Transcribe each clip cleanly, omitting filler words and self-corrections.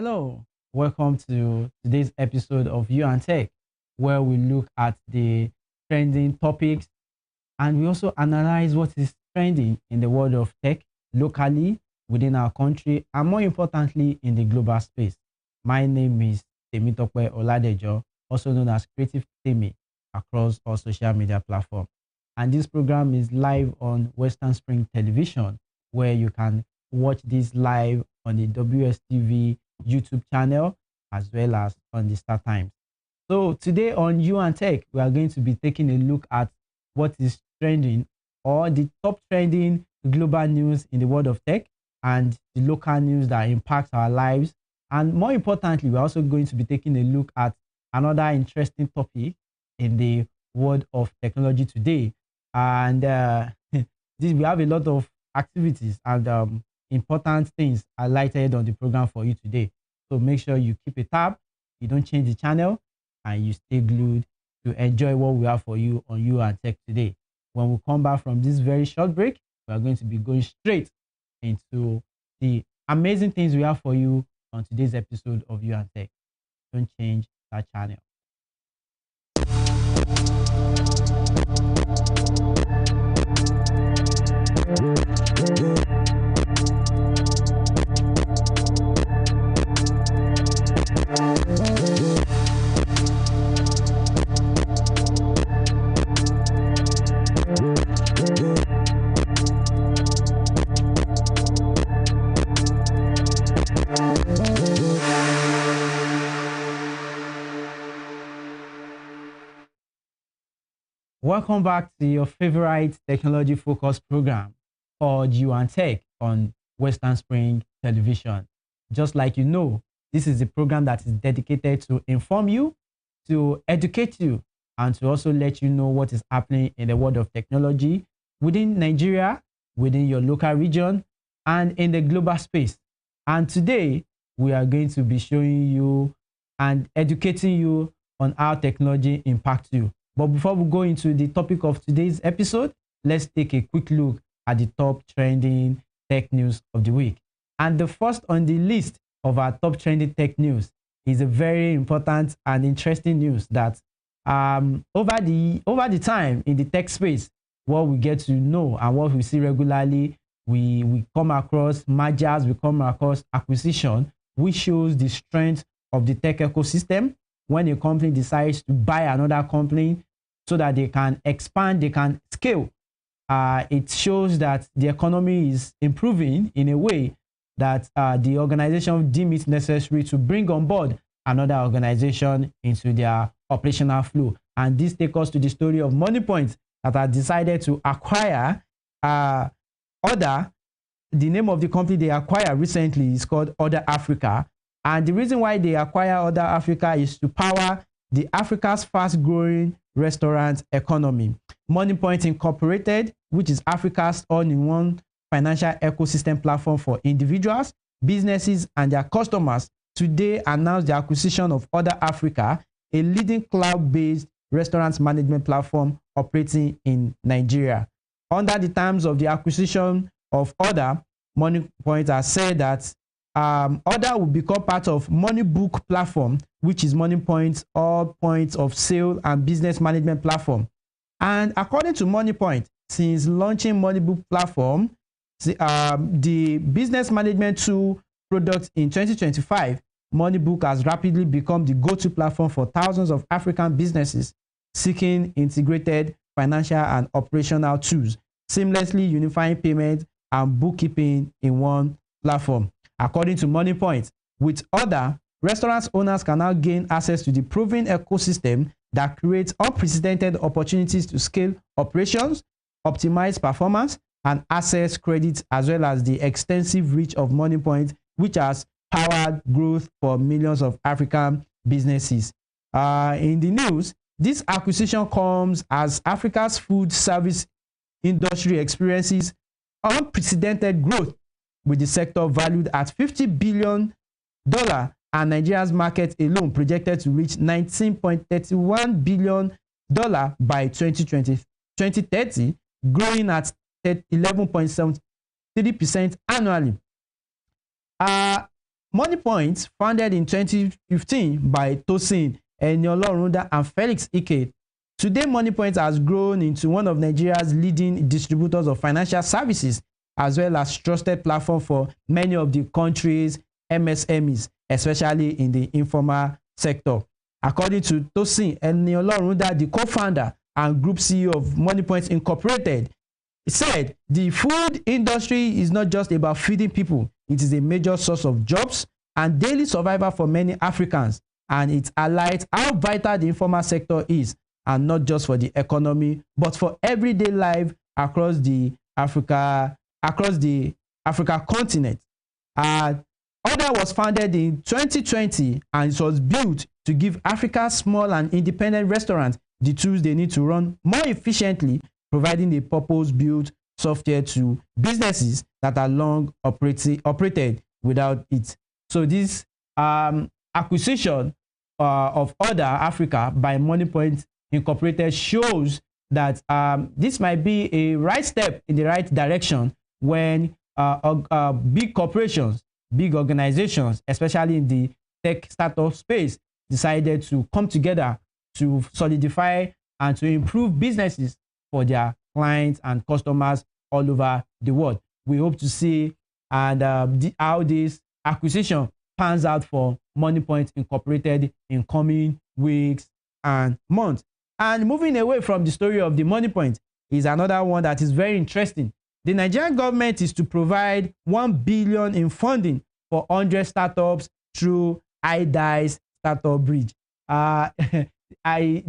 Hello, welcome to today's episode of You and Tech, where we look at the trending topics and we also analyze what is trending in the world of tech locally within our country and more importantly in the global space. My name is Temitope Oladejo, also known as Creative Temi across all social media platforms. And this program is live on Western Spring Television, where you can watch this live on the WSTV YouTube channel as well as on the StarTimes. So today on You and Tech, we are going to be taking a look at what is trending or the top trending global news in the world of tech and the local news that impacts our lives. And more importantly, we're also going to be taking a look at another interesting topic in the world of technology today. And we have a lot of activities and important things highlighted on the program for you today. So make sure you keep a tab, you don't change the channel, and you stay glued to enjoy what we have for you on You and Tech today. When we come back from this very short break, we are going to be going straight into the amazing things we have for you on today's episode of You and Tech. Don't change that channel. Welcome back to your favorite technology-focused program called You and Tech on Western Spring Television. Just like you know, this is a program that is dedicated to inform you, to educate you, and to also let you know what is happening in the world of technology within Nigeria, within your local region, and in the global space. And today, we are going to be showing you and educating you on how technology impacts you. But before we go into the topic of today's episode, let's take a quick look at the top trending tech news of the week. And the first on the list of our top trending tech news is a very important and interesting news that over the time in the tech space, what we get to know and what we see regularly, we come across mergers, we come across acquisition, which shows the strength of the tech ecosystem. When a company decides to buy another company so that they can expand, they can scale, it shows that the economy is improving in a way that the organization deem it necessary to bring on board another organization into their operational flow. And this takes us to the story of MoneyPoint that has decided to acquire Order. The name of the company they acquired recently is called Order Africa. And the reason why they acquire Order Africa is to power the Africa's fast-growing restaurant economy. MoneyPoint Incorporated, which is Africa's all-in-one financial ecosystem platform for individuals, businesses, and their customers, today announced the acquisition of Order Africa, a leading cloud-based restaurant management platform operating in Nigeria. Under the terms of the acquisition of Order, MoneyPoint has said that Order will become part of MoneyBook platform, which is MoneyPoint's all points of sale and business management platform. And according to MoneyPoint, since launching MoneyBook platform, the business management tool product in 2025, MoneyBook has rapidly become the go-to platform for thousands of African businesses seeking integrated financial and operational tools, seamlessly unifying payment and bookkeeping in one platform. According to MoneyPoint, with Order, restaurant owners can now gain access to the proven ecosystem that creates unprecedented opportunities to scale operations, optimize performance, and access credit, as well as the extensive reach of MoneyPoint, which has powered growth for millions of African businesses. In the news, this acquisition comes as Africa's food service industry experiences unprecedented growth, with the sector valued at $50 billion and Nigeria's market alone projected to reach $19.31 billion by 2030, growing at 11.73% annually. Money Point, founded in 2015 by Tosin Eniolorunda and Felix Ike. Today, Money Point has grown into one of Nigeria's leading distributors of financial services, as well as trusted platform for many of the country's MSMEs, especially in the informal sector. According to Tosin Eniolorunda, the co-founder and group CEO of Money Point Incorporated, he said the food industry is not just about feeding people. It is a major source of jobs and daily survival for many Africans, and it highlights how vital the informal sector is, and not just for the economy, but for everyday life across the Africa continent. Order was founded in 2020, and it was built to give Africa's small and independent restaurants the tools they need to run more efficiently, providing a purpose-built software to businesses that are long operated without it. So this acquisition of Order Africa by Money Point Incorporated shows that this might be a right step in the right direction when big corporations, big organizations, especially in the tech startup space, decided to come together to solidify and to improve businesses for their clients and customers all over the world. We hope to see how this acquisition pans out for Money Point Incorporated in coming weeks and months. And moving away from the story of the Money Point is another one that is very interesting. The Nigerian government is to provide 1 billion in funding for 100 startups through iDice Startup Bridge. There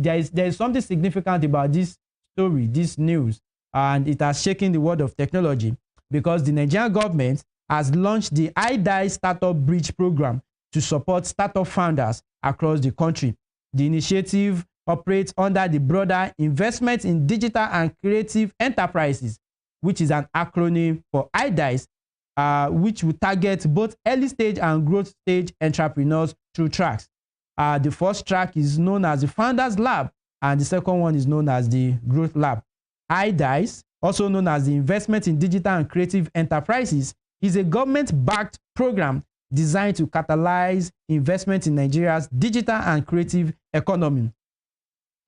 is something significant about this story, this news, and it has shaken the world of technology, because the Nigerian government has launched the iDice Startup Bridge program to support startup founders across the country. The initiative operates under the broader Investment in Digital and Creative Enterprises, which is an acronym for iDice, which will target both early stage and growth stage entrepreneurs through tracks. The first track is known as the Founders Lab, and the second one is known as the Growth Lab. iDice, also known as the Investment in Digital and Creative Enterprises, is a government-backed program designed to catalyze investment in Nigeria's digital and creative economy,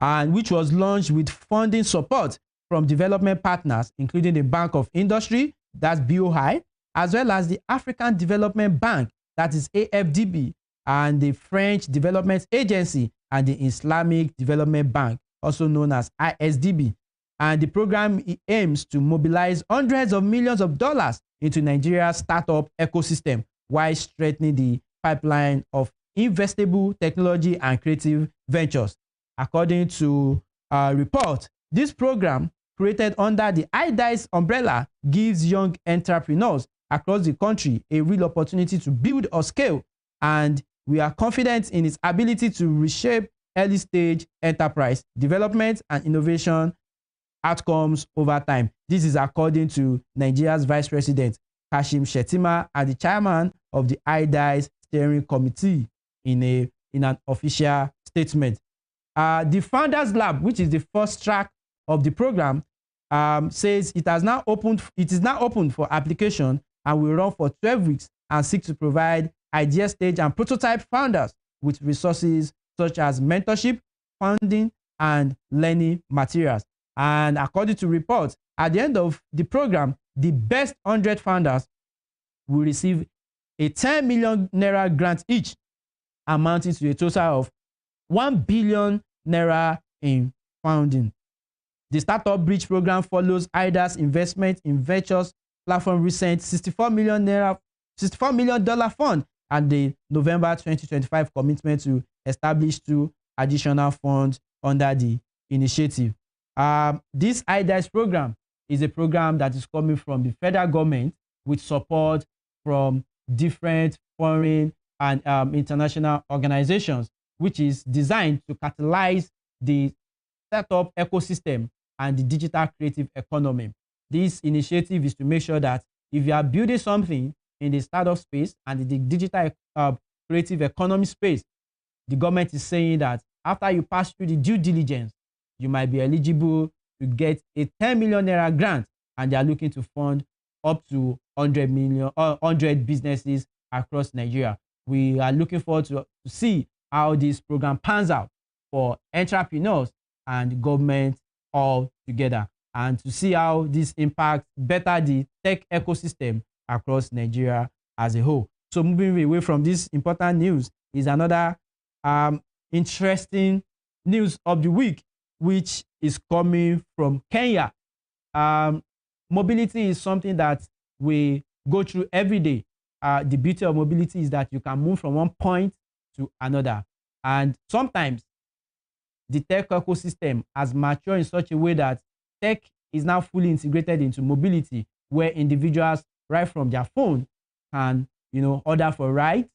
and which was launched with funding support from development partners, including the Bank of Industry, that's BOI, as well as the African Development Bank, that is AFDB, and the French Development Agency and the Islamic Development Bank, also known as ISDB. And the program aims to mobilize hundreds of millions of dollars into Nigeria's startup ecosystem while strengthening the pipeline of investable technology and creative ventures. According to a report, this program, created under the iDice umbrella, gives young entrepreneurs across the country a real opportunity to build or scale, and we are confident in its ability to reshape early stage enterprise development and innovation outcomes over time. This is according to Nigeria's Vice President Kashim Shettima and the chairman of the iDice Steering Committee in an official statement. The Founders Lab, which is the first track of the program, says it is now open for application and will run for 12 weeks and seek to provide idea stage and prototype founders with resources such as mentorship, funding, and learning materials. And according to reports, at the end of the program, the best 100 founders will receive a 10 million naira grant each, amounting to a total of 1 billion naira in funding. The Startup Bridge program follows IDA's investment in ventures platform recent $64 million fund and the November 2025 commitment to establish 2 additional funds under the initiative. This IDA's program is a program that is coming from the federal government with support from different foreign and international organizations, which is designed to catalyze the startup ecosystem and the digital creative economy. This initiative is to make sure that if you are building something in the startup space and the digital creative economy space, the government is saying that after you pass through the due diligence, you might be eligible to get a 10 million naira grant, and they are looking to fund up to 100 businesses across Nigeria. we are looking forward to see how this program pans out for entrepreneurs and government all together, and to see how this impacts better the tech ecosystem across Nigeria as a whole. So moving away from this important news is another interesting news of the week, which is coming from Kenya. Mobility is something that we go through every day. The beauty of mobility is that you can move from one point to another. And sometimes the tech ecosystem has matured in such a way that tech is now fully integrated into mobility, where individuals right from their phone can, order for rides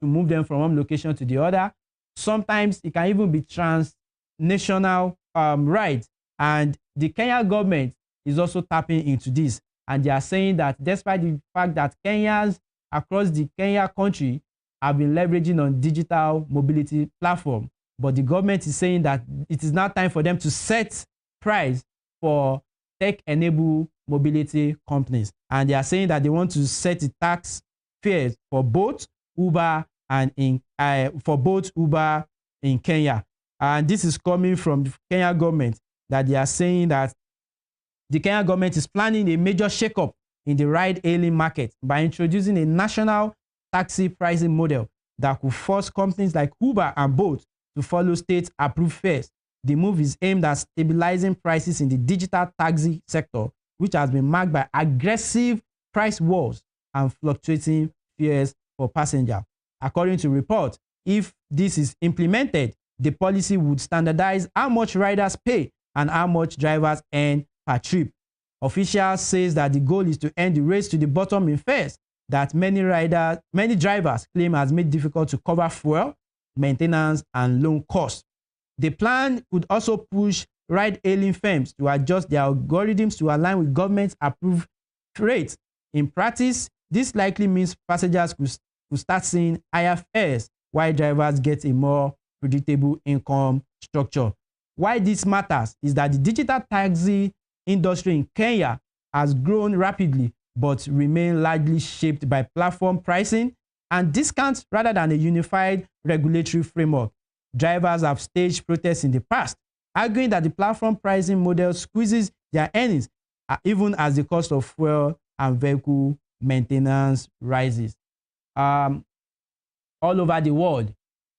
to move them from one location to the other. Sometimes it can even be transnational rides. And the Kenya government is also tapping into this. And they are saying that despite the fact that Kenyans across the Kenya country have been leveraging on digital mobility platform, but the government is saying that it is now time for them to set price for tech-enabled mobility companies. And they are saying that they want to set the tax fares for both Uber and Uber in Kenya. And this is coming from the Kenya government, that they are saying that the Kenya government is planning a major shakeup in the ride-hailing market by introducing a national taxi pricing model that could force companies like Uber and Bolt to follow state-approved fares. The move is aimed at stabilizing prices in the digital taxi sector, which has been marked by aggressive price wars and fluctuating fares for passengers. According to reports, if this is implemented, the policy would standardize how much riders pay and how much drivers earn per trip. Officials say that the goal is to end the race to the bottom in fares that many drivers claim has made difficult to cover fuel, maintenance, and loan costs. The plan could also push ride-hailing firms to adjust their algorithms to align with government-approved rates. In practice, this likely means passengers could start seeing higher fares while drivers get a more predictable income structure. Why this matters is that the digital taxi industry in Kenya has grown rapidly but remain largely shaped by platform pricing and discounts rather than a unified regulatory framework. Drivers have staged protests in the past, arguing that the platform pricing model squeezes their earnings even as the cost of fuel and vehicle maintenance rises. All over the world,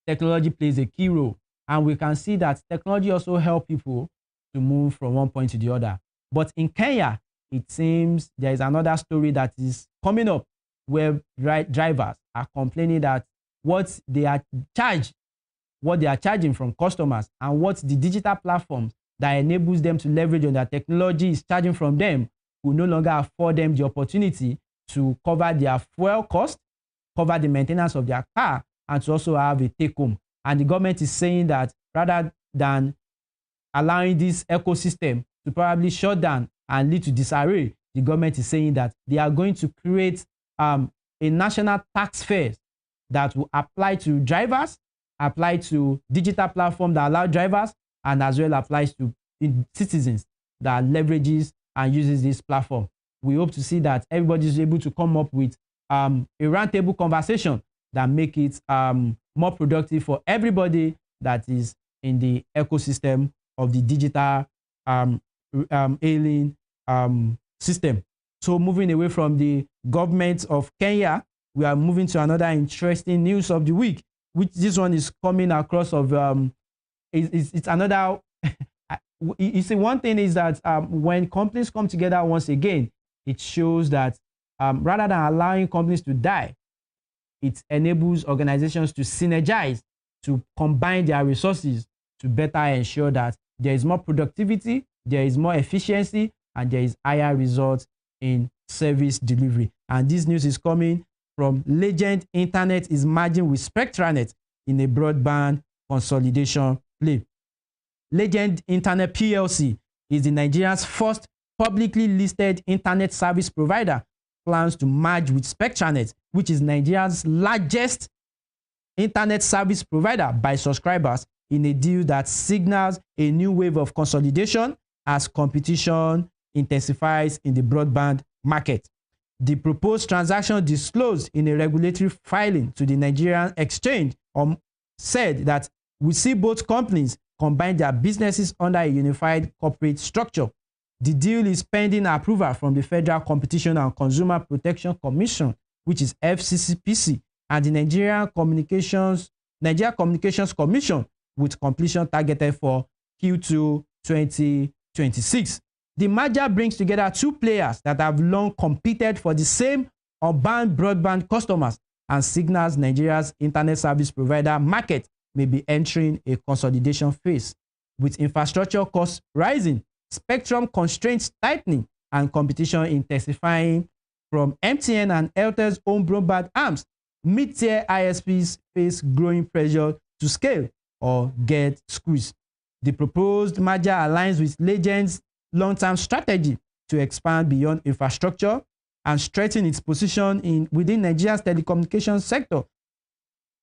technology plays a key role, and we can see that technology also helps people to move from one point to the other. But in Kenya, it seems there is another story that is coming up where drivers are complaining that what they are charging from customers and what the digital platforms that enables them to leverage on their technology is charging from them will no longer afford them the opportunity to cover their fuel cost, cover the maintenance of their car, and to also have a take-home. And the government is saying that rather than allowing this ecosystem to probably shut down and lead to disarray, the government is saying that they are going to create a national tax fare that will apply to drivers, apply to digital platforms that allow drivers, and as well applies to citizens that leverages and uses this platform. We hope to see that everybody is able to come up with a roundtable conversation that make it more productive for everybody that is in the ecosystem of the digital hailing system. So moving away from the government of Kenya, we are moving to another interesting news of the week, which this one is coming across of, it's another, you see, one thing is that when companies come together once again, it shows that rather than allowing companies to die, it enables organizations to synergize, to combine their resources to better ensure that there is more productivity, there is more efficiency, and there is higher results in service delivery. And this news is coming from Legend Internet is merging with Spectranet in a broadband consolidation play. Legend Internet PLC is the Nigeria's first publicly listed internet service provider, plans to merge with Spectranet, which is Nigeria's largest internet service provider by subscribers, in a deal that signals a new wave of consolidation as competition intensifies in the broadband market. The proposed transaction disclosed in a regulatory filing to the Nigerian exchange said that we see both companies combine their businesses under a unified corporate structure. The deal is pending approval from the Federal Competition and Consumer Protection Commission, which is FCCPC, and the Nigeria Communications Commission, with completion targeted for Q2 2026. The merger brings together two players that have long competed for the same urban broadband customers and signals Nigeria's internet service provider market may be entering a consolidation phase. With infrastructure costs rising, spectrum constraints tightening, and competition intensifying from MTN and Airtel's own broadband arms, mid-tier ISPs face growing pressure to scale or get squeezed. The proposed merger aligns with Legend's long-term strategy to expand beyond infrastructure and strengthen its position within Nigeria's telecommunications sector.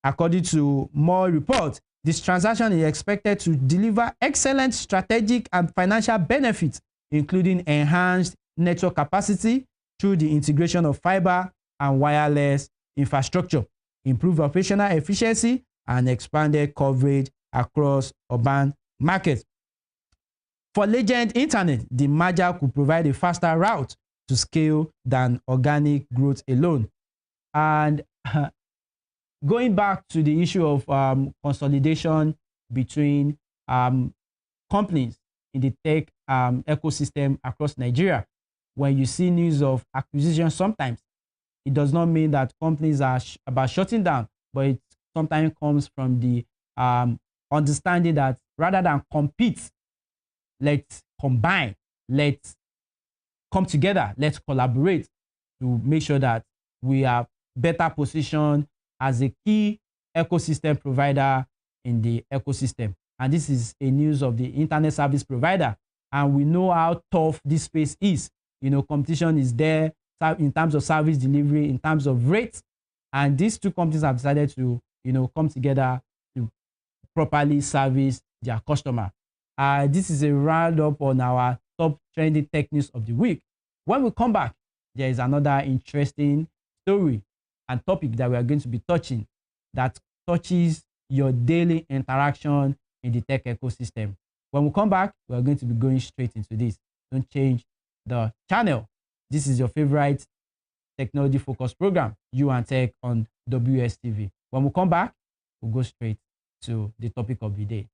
According to more reports, this transaction is expected to deliver excellent strategic and financial benefits, including enhanced network capacity through the integration of fiber and wireless infrastructure, improved operational efficiency, and expanded coverage across urban markets. For Legend Internet, the merger could provide a faster route to scale than organic growth alone. And going back to the issue of consolidation between companies in the tech ecosystem across Nigeria, when you see news of acquisition, sometimes it does not mean that companies are about shutting down, but it sometimes comes from the understanding that rather than compete, let's combine, let's come together, let's collaborate to make sure that we are better positioned as a key ecosystem provider in the ecosystem. And this is a news of the internet service provider. And we know how tough this space is. You know, competition is there in terms of service delivery, in terms of rates. And these two companies have decided to, you know, come together to properly service their customer. This is a roundup on our top trending tech news of the week. When we come back, there is another interesting story and topic that we are going to be touching that touches your daily interaction in the tech ecosystem. When we come back, we are going to be going straight into this. Don't change the channel. This is your favorite technology focused program, You and Tech on WSTV. When we come back, we'll go straight to the topic of the day.